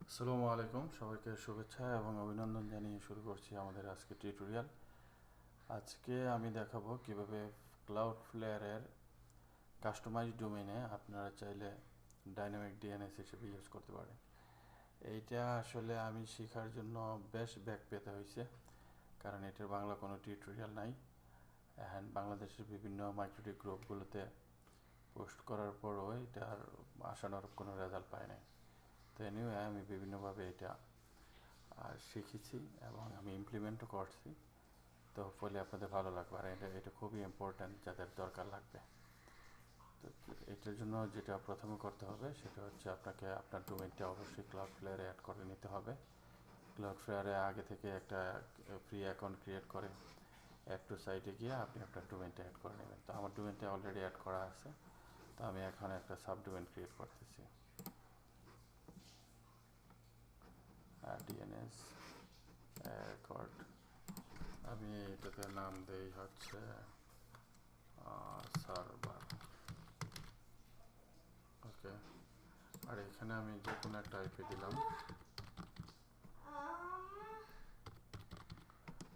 আসসালামু আলাইকুম, সবাইকে শুভেচ্ছা এবং অভিনন্দন জানিয়ে শুরু করছি আমাদের আজকে টিউটোরিয়াল। আজকে আমি দেখাবো কিভাবে ক্লাউডফ্লেয়ারের কাস্টমাইজ ডোমেইনে আপনারা চাইলে ডাইনামিক ডিএনএস হিসেবে ইউজ করতে পারেন। এইটা আসলে আমি শেখার জন্য বেশ ব্যাক পেতে হয়েছে, কারণ এটার বাংলা কোনো টিউটোরিয়াল নাই। অ্যান্ড বাংলাদেশের বিভিন্ন মাইক্রোটি গ্রুপগুলোতে পোস্ট করার পরও এটার আশানুরূপ কোনো রেজাল্ট পায় নাই। তো এনিওয়ে আমি বিভিন্নভাবে এটা শিখেছি এবং আমি ইমপ্লিমেন্টও করছি। তো ফলে আপনাদের ভালো লাগবে, আর এটা খুবই ইম্পর্ট্যান্ট যাদের দরকার লাগবে। তো এটার জন্য যেটা প্রথমে করতে হবে সেটা হচ্ছে আপনাকে আপনার ডোমেইনটা অবশ্যই ক্লাউডফ্লেয়ারে অ্যাড করে নিতে হবে। ক্লাউডফ্লেয়ারে আগে থেকে একটা ফ্রি অ্যাকাউন্ট ক্রিয়েট করে অ্যাড টু সাইটে গিয়ে আপনি আপনার ডোমেইনটা অ্যাড করে নেবেন। তো আমার ডোমেইনটা অলরেডি অ্যাড করা আছে, তো আমি এখন একটা সাব ডোমেইন ক্রিয়েট করতেছি, ডিএনএস রেকর্ড। আমি এটাতে নাম দেই হচ্ছে সার্ভার। ওকে, আর এখানে আমি যে কোনো একটা আইপি দিলাম,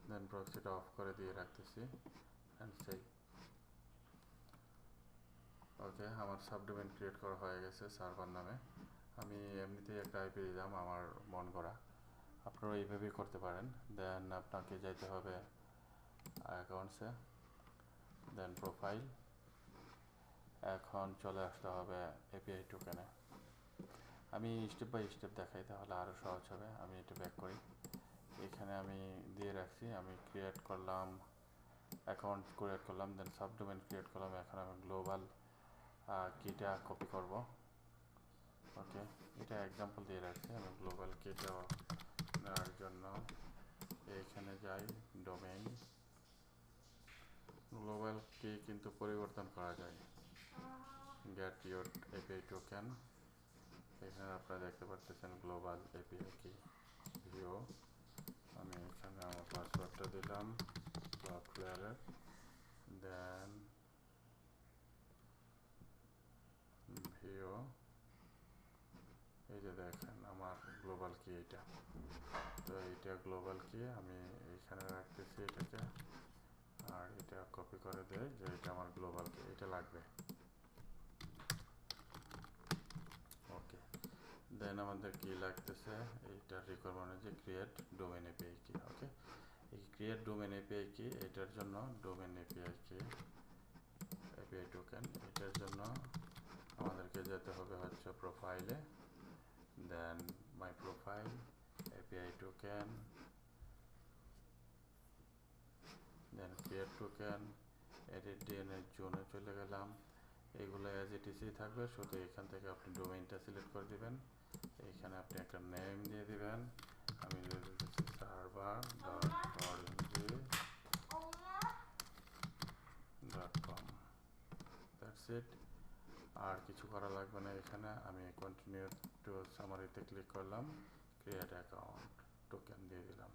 দেন প্রক্সিটা অফ করে দিয়ে রাখতেছি অ্যান্ড সেই। ওকে, আমার সাবডোমেইন ক্রিয়েট করা হয়ে গেছে সার্ভার নামে। আমি এমনিতেই একটা আইপি দিলাম আমার মন করা, আপনারা এইভাবেই করতে পারেন। দেন আপনাকে যাইতে হবে অ্যাকাউন্টসে, দেন প্রোফাইল, এখন চলে আসতে হবে এপিআই টোকেনে। আমি স্টেপ বাই স্টেপ দেখাই তাহলে আরও সহজ হবে। আমি এটা ব্যাক করি, এখানে আমি দিয়ে রাখছি, আমি ক্রিয়েট করলাম অ্যাকাউন্ট ক্রিয়েট করলাম, দেন সাবডোমেইন ক্রিয়েট করলাম। এখন আমি গ্লোবাল কিটা কপি করব। ওকে, এটা এক্সাম্পল দিয়ে রাখছি, আমি গ্লোবাল কিটা নেওয়ার জন্য এইখানে যাই, ডোমেইন। গ্লোবাল কি কিন্তু পরিবর্তন করা যায়, গেট ইউর এপিআই টোকেন। এখানে আপনারা দেখতে পাচ্ছেন গ্লোবাল এপিআই কি ভিও। আমি এখানে আমার পাসওয়ার্ডটা দিলাম ক্লাউডফ্লেয়ারের, দেন ভিও। এই যে দেখেন আমার গ্লোবাল কি এটা, তো এইটা গ্লোবাল কি আমি এইখানে রাখতেছি এটাকে, আর এটা কপি করে দেয় যে এটা আমার গ্লোবাল কি, এটা লাগবে। ওকে, দেন আমাদের কি লাগতেছে, এইটার রিকোয়ারমেন্ট যে ক্রিয়েট ডোমেইন এপিআই কি। ওকে, এই ক্রিয়েট ডোমেইন এপিআই কি, এটার জন্য ডোমেইন এপিআই কি এপিআই টোকেন, এটার জন্য আমাদেরকে যেতে হবে হচ্ছে প্রোফাইলে, then my profile API token, then create token, edit DNS জোনে চলে গেলাম। এগুলো অ্যাজ ইট ইসই থাকবে, শুধু এখান থেকে আপনি ডোমেইনটা সিলেক্ট করে দিবেন, এইখানে আপনি একটা নেম দিয়ে দিবেন। আমি দিয়ে দিতেছি server.org.com, দ্যাটস ইট। আর কিছু করা লাগবে না। এখানে আমি কন্টিনিউ টু সামারিতে ক্লিক করলাম, ক্রিয়েট অ্যাকাউন্ট টোকেন দিয়ে দিলাম।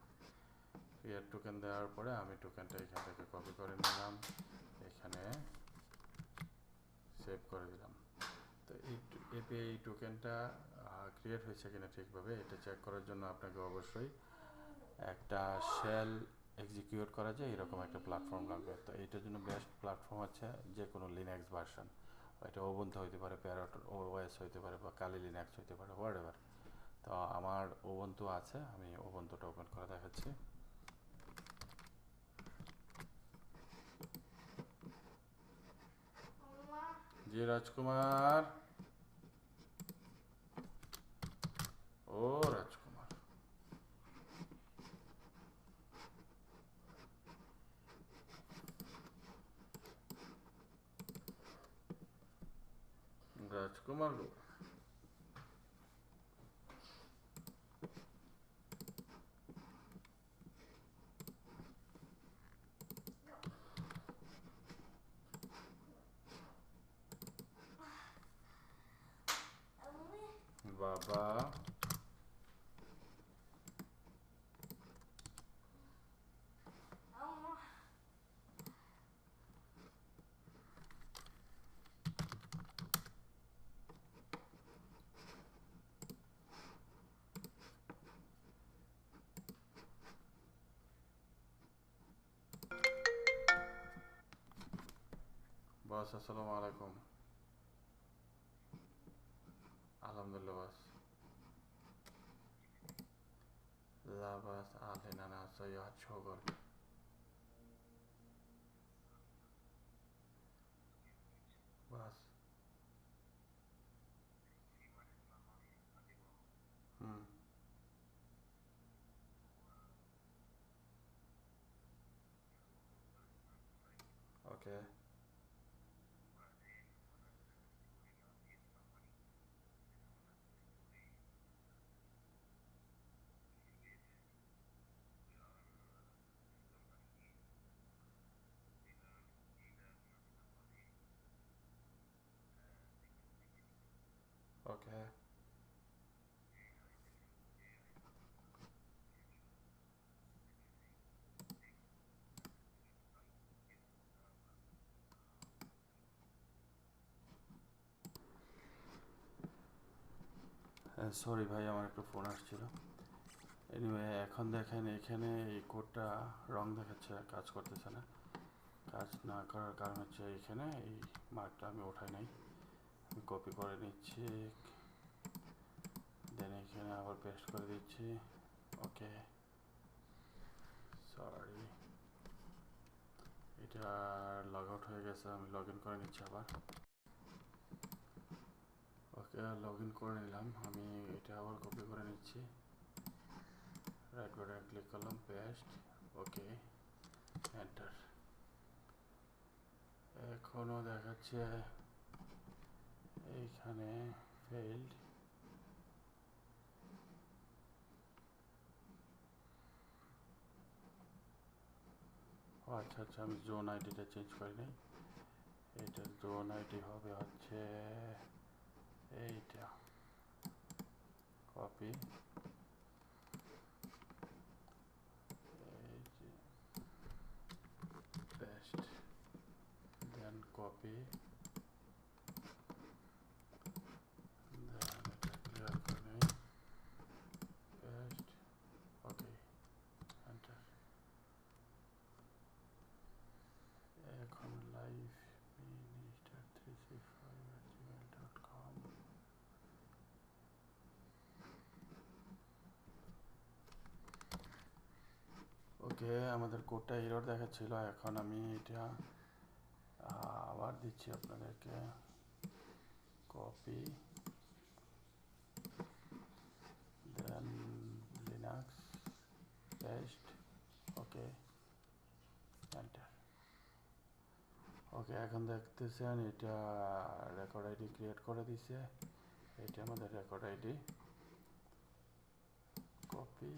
ক্রিয়েট টোকেন দেওয়ার পরে আমি টোকেনটা এখান থেকে কপি করে নিলাম, এখানে সেভ করে দিলাম। তো এই এপিআই টোকেনটা ক্রিয়েট হয়েছে কিনা ঠিকভাবে এটা চেক করার জন্য আপনাকে অবশ্যই একটা শেল এক্সিকিউট করা যায় এরকম একটা প্ল্যাটফর্ম লাগবে। তো এইটার জন্য বেস্ট প্ল্যাটফর্ম হচ্ছে যে কোনো লিনাক্স ভার্সন, এটা ওবুন্টু হইতে পারে, প্যারট ওএস হইতে পারে, বা কালি লিনাক্স হইতে পারে, হোয়াটএভার। তো আমার ওবুন্টু আছে, আমি ওবুন্টুটা ওপেন করে দেখাচ্ছি। জি রাজকুমার, ও রাজকুমার, রাজকুমার গো, বাবা, বস আসসালামু আলাইকুম। আলহামদুলিল্লাহ বস। لا بأس أعلن أنا سيارة شغل. بس হুম ওকে ওকে সরি ভাই আমার একটু ফোন আসছিল। এনিওয়ে এখন দেখেন এখানে এই কোডটা রং দেখাচ্ছে, কাজ করতেছে না। কাজ না করার কারণ হচ্ছে এখানে এই মার্কটা আমি ওঠাই নাই। আমি কপি করে নিচ্ছি, দেন এখানে আবার পেস্ট করে দিচ্ছি। ওকে সরি, এটা লগ আউট হয়ে গেছে, আমি লগ ইন করে নিচ্ছি আবার। ওকে লগ ইন করে নিলাম, আমি এটা আবার কপি করে নিচ্ছি। রাইট বাটনে ক্লিক করলাম, পেস্ট, ওকে এন্টার। এখনও দেখাচ্ছে এইখানে ফেইল্ড। ও আচ্ছা আচ্ছা, আমি জোন আইডিটা চেঞ্জ করি নাই। এইটা জোন আইডি হবে হচ্ছে এইটা, কপি, এই যে পেস্ট, দেন কপি, দেন এটা ক্লিয়ার করে নেই, পেস্ট, ওকে এন্টার। এখন লাইভ মিনিস্টার 365@gmail.com। ওকে আমাদের কোডটা এরর দেখাচ্ছিল, এখন আমি এটা আবার দিচ্ছি আপনাদেরকে। কপি, দেন লিনাক্স, পেস্ট, ওকে এন্টার। ওকে এখন দেখতেছেন এটা রেকর্ড আইডি ক্রিয়েট করে দিছে। এটা আমাদের রেকর্ড আইডি, কপি,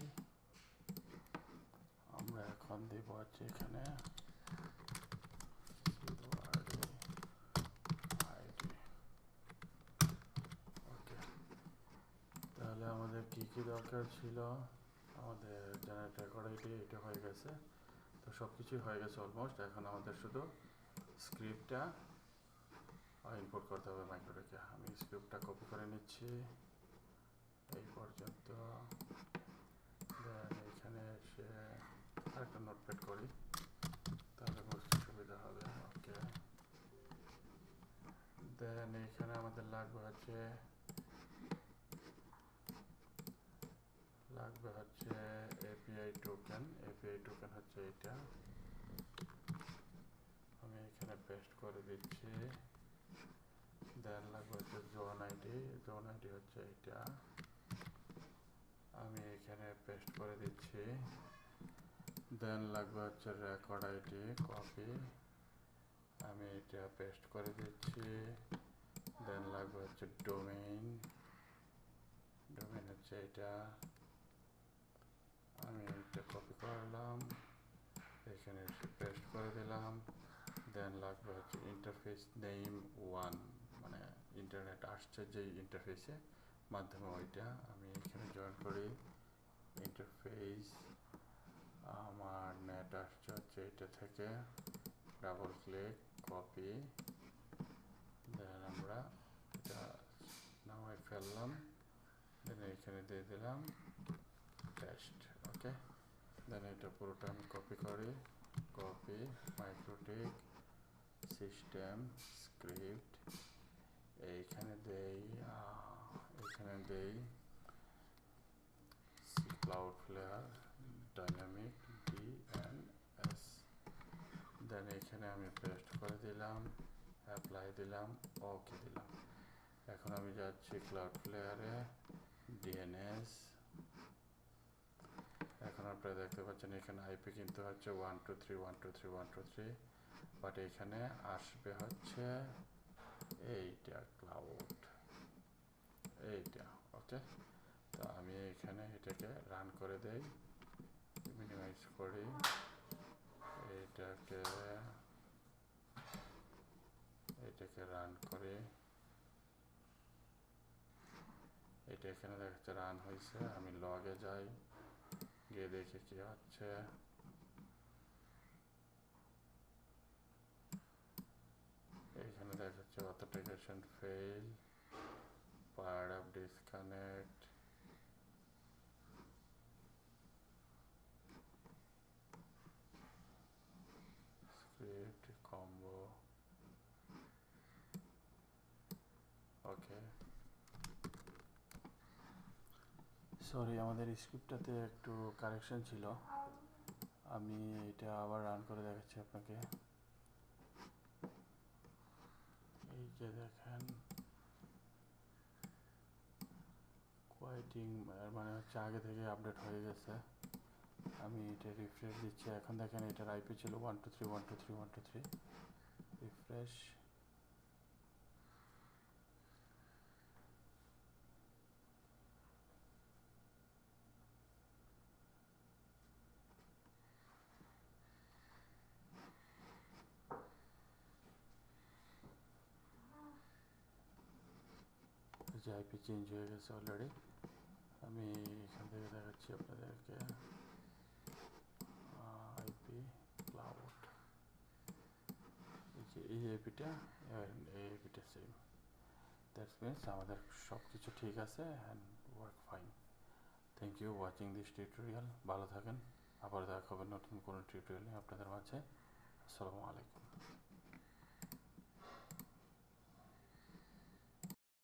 আমরা এখন দিব হচ্ছে এখানে আইডি। ওকে তাহলে আমাদের কি কি দরকার ছিল, আমাদের জেনারেট রেকর্ড আইডি এটা হয়ে গেছে। তো সব কিছুই হয়ে গেছে অলমোস্ট। এখন আমাদের শুধু স্ক্রিপ্টটা ইনপুট করতে হবে মাইক্রোটেকে। আমি স্ক্রিপ্টটা কপি করে নিচ্ছি এই পর্যন্ত, দেন এখানে এসে আরেকটা নোটপ্যাড করি, তাহলে বুঝতে সুবিধা হবে। ওকে দেন এখানে আমাদের লাগবে হচ্ছে এপিআই টোকেন। এপিআই টোকেন হচ্ছে এটা, আমি এখানে পেস্ট করে দিচ্ছি। দেন লাগবে হচ্ছে জোন আইডি, জোন আইডি হচ্ছে এটা, আমি এখানে পেস্ট করে দিচ্ছি। দেন লাগবে হচ্ছে রেকর্ড আইডি, কপি, আমি এটা পেস্ট করে দিচ্ছি। দেন লাগবে হচ্ছে ডোমেইন, ডোমেইন হচ্ছে এটা, আমি এটা কপি করলাম, এখানে পেস্ট করে দিলাম। দেন লাগবে হচ্ছে ইন্টারফেস নেম 1, মানে ইন্টারনেট আসছে যেই ইন্টারফেসে মাধ্যমে ওইটা, আমি এখানে জয়েন করি। ইন্টারফেস আমার নেট আসছে হচ্ছে এটা থেকে, ডাবল ক্লিক, কপি, দেন আমরা এটা নামাই ফেললাম, দেন এখানে দিয়ে দিলাম টেস্ট। ওকে দেন এটা পুরোটা আমি কপি করি, কপি মাইক্রোটিক, সিস্টেম স্ক্রিপ্ট এইখানে দেই ক্লাউডফ্লেয়ার ডাইনামিক ডিএনএস, দেন এখানে আমি পেস্ট করে দিলাম, অ্যাপ্লাই দিলাম, ওকে দিলাম। এখন আমি যাচ্ছি ক্লাউডফ্লেয়ারে ডিএনএস। এখন আপনারা দেখতে পাচ্ছেন এখানে আইপি কিন্তু হচ্ছে 123.123.123, বাট এখানে আসবে হচ্ছে এইটা ক্লাউড, এইটা। ওকে, তো আমি এখানে এটাকে রান করে দেই, মিনিমাইজ করি, এটাকে রান করি। এটা এখানে দেখাচ্ছে রান হয়েছে। আমি লগে যাই, গিয়ে দেখি কি হচ্ছে। এখানে দেখাচ্ছে authentication fail, part of disconnect, script combo. Okay, sorry, আমাদের স্ক্রিপ্টটাতে একটু কারেকশন ছিল। আমি এটা আবার রান করে দেখাচ্ছি আপনাকে। এই যে দেখেন কোয়াইটিং, মানে হচ্ছে আগে থেকে আপডেট হয়ে গেছে। আমি এটা রিফ্রেশ দিচ্ছি। এখন দেখেন এটার আইপি ছিল 123.123.123। রিফ্রেশ, যে আইপি চেঞ্জ হয়ে গেছে অলরেডি। আমি এখান থেকে দেখাচ্ছি আপনাদেরকে আইপি ক্লাউড, এই আইপিটা, এই আইপিটা সেম। দ্যাটস মিনস আমাদের সব কিছু ঠিক আছে and work fine. Thank you watching this tutorial. ভালো থাকেন, আবার দেখা হবে নতুন কোনো টিউটোরিয়ালে আপনাদের মাঝে। আসসালামু আলাইকুম।